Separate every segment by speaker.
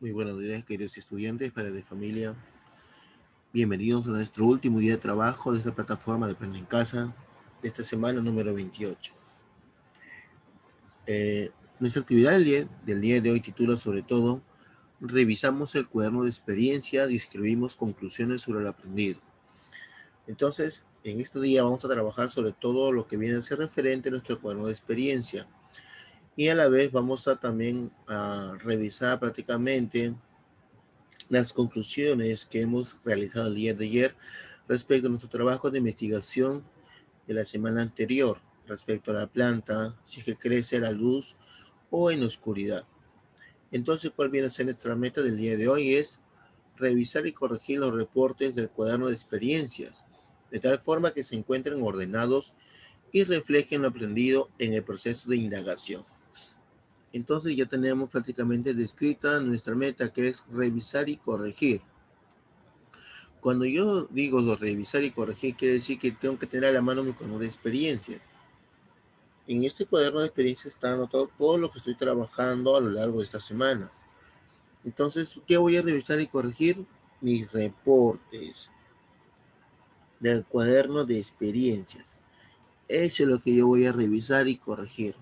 Speaker 1: Muy buenos días, queridos estudiantes, padres de familia. Bienvenidos a nuestro último día de trabajo de esta plataforma de Aprende en Casa de esta semana número 28. Nuestra actividad del día de hoy titula sobre todo revisamos el cuaderno de experiencias y escribimos conclusiones sobre lo aprendido. Entonces, en este día vamos a trabajar sobre todo lo que viene a ser referente a nuestro cuaderno de experiencia y a la vez vamos a también a revisar prácticamente las conclusiones que hemos realizado el día de ayer respecto a nuestro trabajo de investigación de la semana anterior, respecto a la planta, si es que crece a la luz o en oscuridad. Entonces, ¿cuál viene a ser nuestra meta del día de hoy? Es revisar y corregir los reportes del cuaderno de experiencias, de tal forma que se encuentren ordenados y reflejen lo aprendido en el proceso de indagación. Entonces ya tenemos prácticamente descrita nuestra meta, que es revisar y corregir. Cuando yo digo revisar y corregir, quiere decir que tengo que tener a la mano mi cuaderno de experiencia. En este cuaderno de experiencia está anotado todo lo que estoy trabajando a lo largo de estas semanas. Entonces, ¿qué voy a revisar y corregir? Mis reportes del cuaderno de experiencias. Eso es lo que yo voy a revisar y corregir.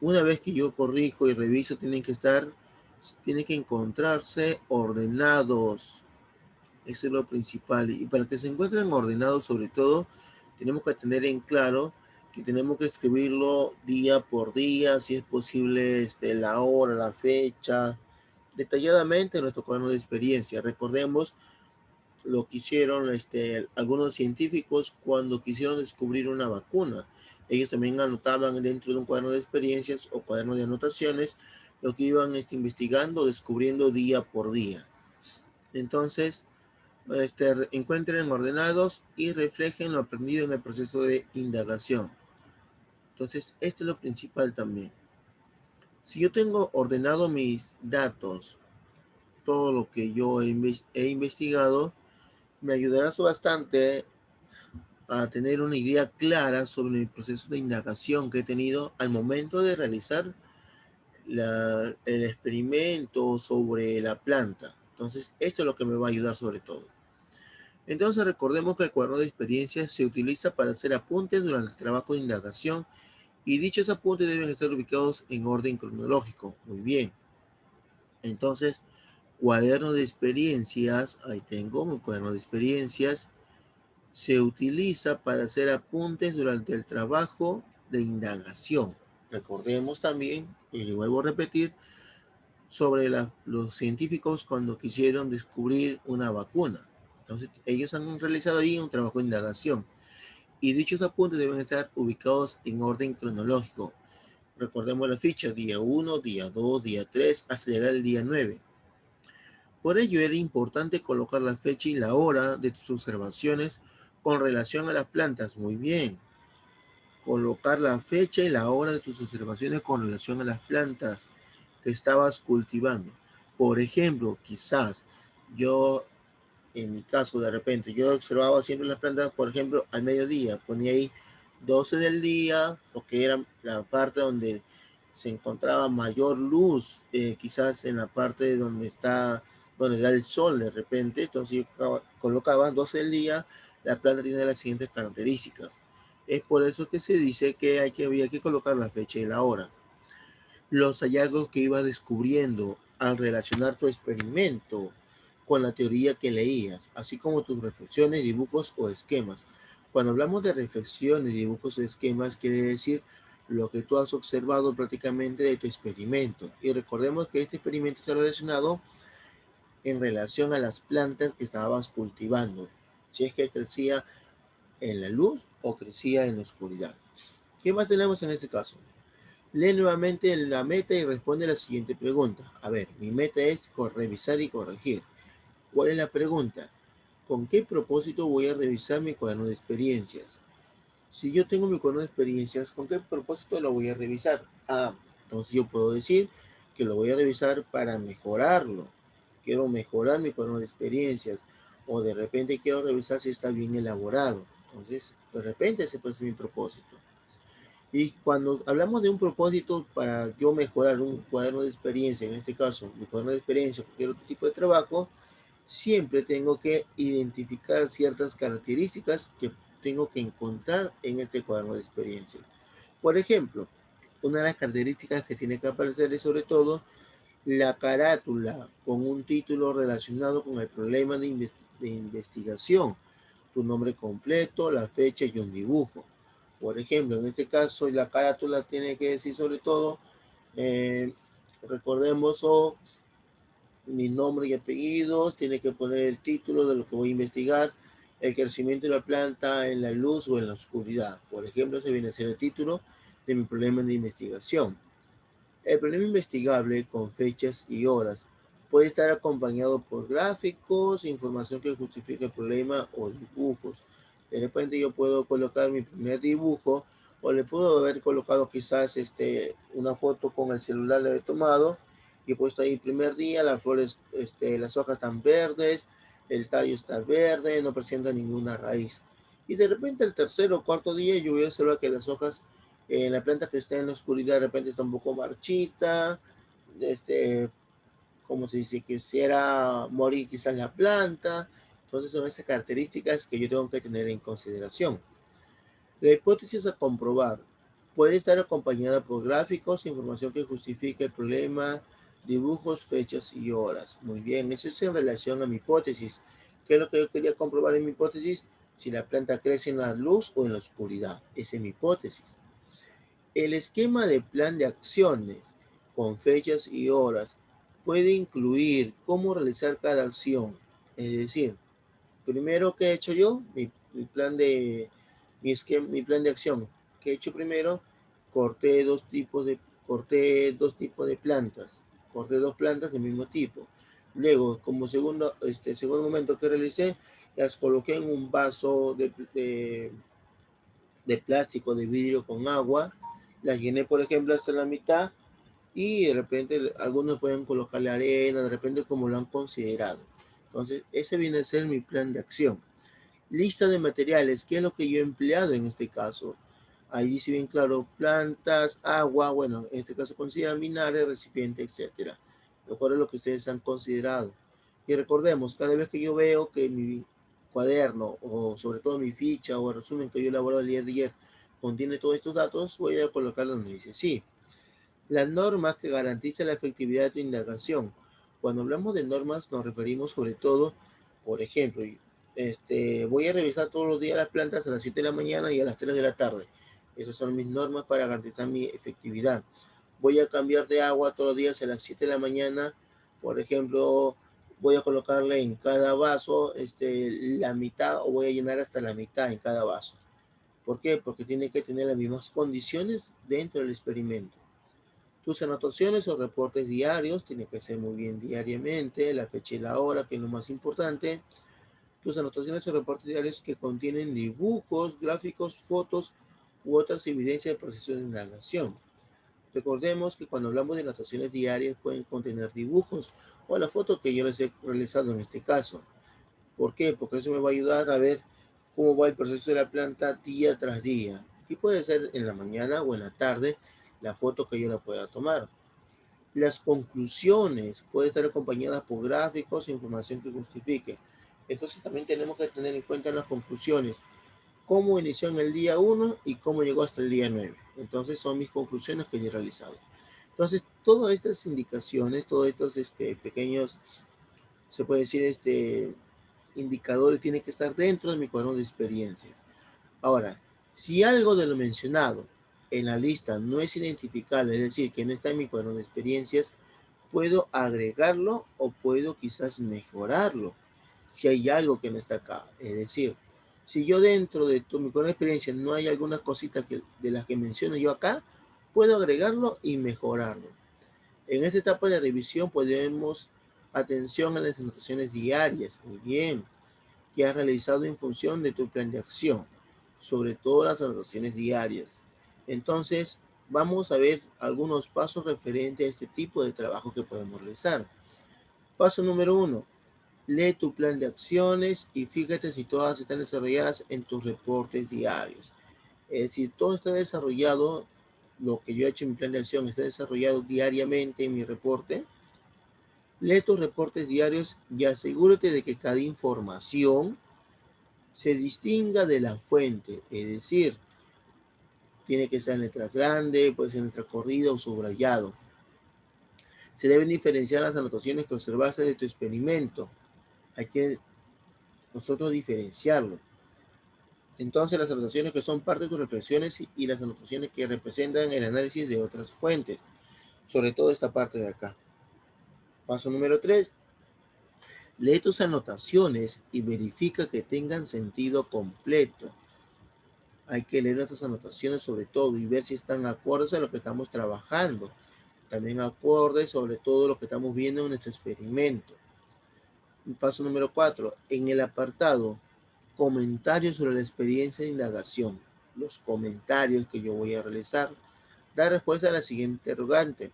Speaker 1: Una vez que yo corrijo y reviso, tienen que encontrarse ordenados. Eso es lo principal. Y para que se encuentren ordenados, sobre todo, tenemos que tener en claro que tenemos que escribirlo día por día, si es posible, la hora, la fecha, detalladamente en nuestro cuaderno de experiencia. Recordemos lo que hicieron algunos científicos cuando quisieron descubrir una vacuna. Ellos también anotaban dentro de un cuaderno de experiencias o cuaderno de anotaciones lo que iban investigando, descubriendo día por día. Entonces, encuentren ordenados y reflejen lo aprendido en el proceso de indagación. Entonces, esto es lo principal también. Si yo tengo ordenado mis datos, todo lo que yo he investigado, me ayudará bastante a tener una idea clara sobre el proceso de indagación que he tenido al momento de realizar el experimento sobre la planta. Entonces, esto es lo que me va a ayudar sobre todo. Entonces recordemos que el cuaderno de experiencias se utiliza para hacer apuntes durante el trabajo de indagación y dichos apuntes deben estar ubicados en orden cronológico. Muy bien. Entonces, cuaderno de experiencias, ahí tengo mi cuaderno de experiencias, se utiliza para hacer apuntes durante el trabajo de indagación. Recordemos también, y le vuelvo a repetir, sobre los científicos cuando quisieron descubrir una vacuna. Entonces, ellos han realizado ahí un trabajo de indagación y dichos apuntes deben estar ubicados en orden cronológico. Recordemos la ficha, día 1, día 2, día 3, hasta llegar al día 9. Por ello era importante colocar la fecha y la hora de tus observaciones con relación a las plantas. Muy bien. Colocar la fecha y la hora de tus observaciones con relación a las plantas que estabas cultivando. Por ejemplo, quizás yo, en mi caso, de repente, yo observaba siempre las plantas, por ejemplo, al mediodía, ponía ahí 12 del día, o que era la parte donde se encontraba mayor luz, quizás en la parte donde da el sol de repente, entonces yo colocaba 12 del día, la planta tiene las siguientes características. Es por eso que se dice que había que colocar la fecha y la hora. Los hallazgos que ibas descubriendo al relacionar tu experimento con la teoría que leías, así como tus reflexiones, dibujos o esquemas. Cuando hablamos de reflexiones, dibujos o esquemas, quiere decir lo que tú has observado prácticamente de tu experimento. Y recordemos que este experimento está relacionado en relación a las plantas que estabas cultivando. Si es que crecía en la luz o crecía en la oscuridad. ¿Qué más tenemos en este caso? Lee nuevamente la meta y responde a la siguiente pregunta. A ver, mi meta es revisar y corregir. ¿Cuál es la pregunta? ¿Con qué propósito voy a revisar mi cuaderno de experiencias? Si yo tengo mi cuaderno de experiencias, ¿con qué propósito lo voy a revisar? Ah, entonces yo puedo decir que lo voy a revisar para mejorarlo. Quiero mejorar mi cuaderno de experiencias. O de repente quiero revisar si está bien elaborado. Entonces, de repente ese puede ser mi propósito. Y cuando hablamos de un propósito para yo mejorar un cuaderno de experiencia, en este caso, mi cuaderno de experiencia, cualquier otro tipo de trabajo, siempre tengo que identificar ciertas características que tengo que encontrar en este cuaderno de experiencia. Por ejemplo, una de las características que tiene que aparecer es sobre todo la carátula con un título relacionado con el problema de investigación, tu nombre completo, la fecha y un dibujo. Por ejemplo, en este caso, la carátula tiene que decir sobre todo, eh, recordemos, mi nombre y apellidos, tiene que poner el título de lo que voy a investigar, el crecimiento de la planta en la luz o en la oscuridad. Por ejemplo, ese viene a ser el título de mi problema de investigación. El problema investigable con fechas y horas puede estar acompañado por gráficos, información que justifique el problema o dibujos. De repente yo puedo colocar mi primer dibujo o le puedo haber colocado quizás una foto con el celular le he tomado y he puesto ahí primer día, las flores, las hojas están verdes, el tallo está verde, no presenta ninguna raíz. Y de repente el tercer o cuarto día yo voy a observar que las hojas la planta que está en la oscuridad de repente está un poco marchita, como si se quisiera morir quizás la planta. Entonces son esas características que yo tengo que tener en consideración. La hipótesis a comprobar puede estar acompañada por gráficos, información que justifique el problema, dibujos, fechas y horas. Muy bien, eso es en relación a mi hipótesis. ¿Qué es lo que yo quería comprobar en mi hipótesis? Si la planta crece en la luz o en la oscuridad. Esa es mi hipótesis. El esquema de plan de acciones con fechas y horas puede incluir cómo realizar cada acción. Es decir, primero, ¿qué he hecho yo? Mi plan de acción. ¿Qué he hecho primero? Corté dos tipos de, corté dos tipos de plantas. Corté dos plantas del mismo tipo. Luego, como segundo momento que realicé, las coloqué en un vaso de plástico, de vidrio con agua. Las llené, por ejemplo, hasta la mitad y de repente algunos pueden colocarle arena, de repente como lo han considerado. Entonces, ese viene a ser mi plan de acción. Lista de materiales, ¿qué es lo que yo he empleado en este caso? Ahí dice bien claro, plantas, agua, bueno, en este caso considera minares, recipiente, etcétera. De acuerdo a lo que ustedes han considerado. Y recordemos, cada vez que yo veo que mi cuaderno o sobre todo mi ficha o el resumen que yo elaboro el día de ayer contiene todos estos datos, voy a colocarlo donde dice sí. Las normas que garantizan la efectividad de tu indagación. Cuando hablamos de normas nos referimos sobre todo, por ejemplo, voy a revisar todos los días las plantas a las 7 de la mañana y a las 3 de la tarde. Esas son mis normas para garantizar mi efectividad. Voy a cambiar de agua todos los días a las 7 de la mañana. Por ejemplo, voy a colocarle en cada vaso la mitad o voy a llenar hasta la mitad en cada vaso. ¿Por qué? Porque tiene que tener las mismas condiciones dentro del experimento. Tus anotaciones o reportes diarios, tiene que ser muy bien diariamente, la fecha y la hora, que es lo más importante. Tus anotaciones o reportes diarios que contienen dibujos, gráficos, fotos u otras evidencias del proceso de indagación. Recordemos que cuando hablamos de anotaciones diarias pueden contener dibujos o la foto que yo les he realizado en este caso. ¿Por qué? Porque eso me va a ayudar a ver cómo va el proceso de la planta día tras día. Y puede ser en la mañana o en la tarde la foto que yo la pueda tomar. Las conclusiones pueden estar acompañadas por gráficos e información que justifique. Entonces también tenemos que tener en cuenta las conclusiones, cómo inició en el día 1 y cómo llegó hasta el día 9. Entonces son mis conclusiones que yo he realizado. Entonces, todas estas indicaciones, todos estos pequeños, se puede decir, indicadores tienen que estar dentro de mi cuaderno de experiencias. Ahora, si algo de lo mencionado en la lista no es identificable, es decir, que no está en mi cuaderno de experiencias, puedo agregarlo o puedo quizás mejorarlo si hay algo que no está acá. Es decir, si yo dentro de mi experiencia no hay algunas cositas de las que menciono yo acá, puedo agregarlo y mejorarlo. En esta etapa de revisión podemos atención a las anotaciones diarias, muy bien, que has realizado en función de tu plan de acción, sobre todo las anotaciones diarias. Entonces, vamos a ver algunos pasos referentes a este tipo de trabajo que podemos realizar. Paso número 1. Lee tu plan de acciones y fíjate si todas están desarrolladas en tus reportes diarios. Es decir, todo está desarrollado, lo que yo he hecho en mi plan de acción está desarrollado diariamente en mi reporte. Lee tus reportes diarios y asegúrate de que cada información se distinga de la fuente, es decir, tiene que ser en letra grande, puede ser en letra corrida o subrayado. Se deben diferenciar las anotaciones que observaste de tu experimento. Hay que nosotros diferenciarlo. Entonces, las anotaciones que son parte de tus reflexiones y las anotaciones que representan el análisis de otras fuentes, sobre todo esta parte de acá. Paso número 3. Lee tus anotaciones y verifica que tengan sentido completo. Hay que leer nuestras anotaciones sobre todo y ver si están acordes a lo que estamos trabajando. También acordes sobre todo lo que estamos viendo en nuestro experimento. Paso número 4. En el apartado comentarios sobre la experiencia de indagación, los comentarios que yo voy a realizar, da respuesta a la siguiente interrogante.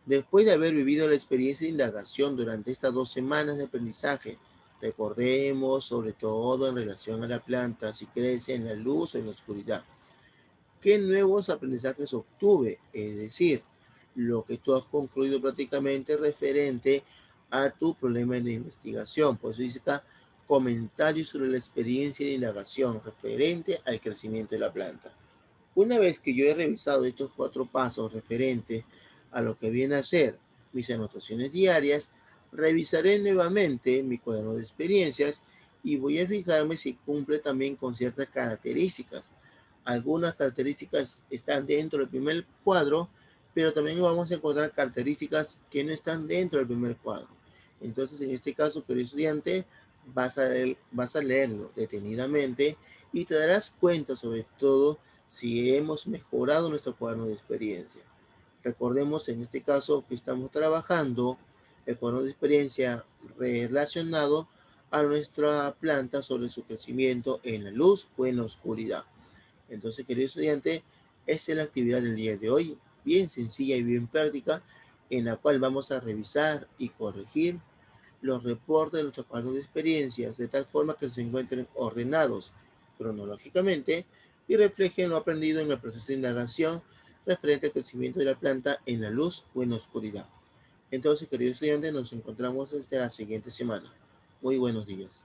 Speaker 1: Después de haber vivido la experiencia de indagación durante estas 2 semanas de aprendizaje, recordemos sobre todo en relación a la planta, si crece en la luz o en la oscuridad. ¿Qué nuevos aprendizajes obtuve? Es decir, lo que tú has concluido prácticamente referente a tu problema de investigación. Pues dice acá, comentarios sobre la experiencia de indagación referente al crecimiento de la planta. Una vez que yo he revisado estos 4 pasos referente a lo que viene a ser mis anotaciones diarias, revisaré nuevamente mi cuaderno de experiencias y voy a fijarme si cumple también con ciertas características. Algunas características están dentro del primer cuadro, pero también vamos a encontrar características que no están dentro del primer cuadro. Entonces, en este caso, querido estudiante, vas a leerlo detenidamente y te darás cuenta sobre todo si hemos mejorado nuestro cuaderno de experiencia. Recordemos en este caso que estamos trabajando el cuaderno de experiencia relacionado a nuestra planta sobre su crecimiento en la luz o en la oscuridad. Entonces, querido estudiante, esta es la actividad del día de hoy, bien sencilla y bien práctica, en la cual vamos a revisar y corregir los reportes de nuestros cuadros de experiencias de tal forma que se encuentren ordenados cronológicamente y reflejen lo aprendido en el proceso de indagación referente al crecimiento de la planta en la luz o en la oscuridad. Entonces, queridos estudiantes, nos encontramos hasta la siguiente semana. Muy buenos días.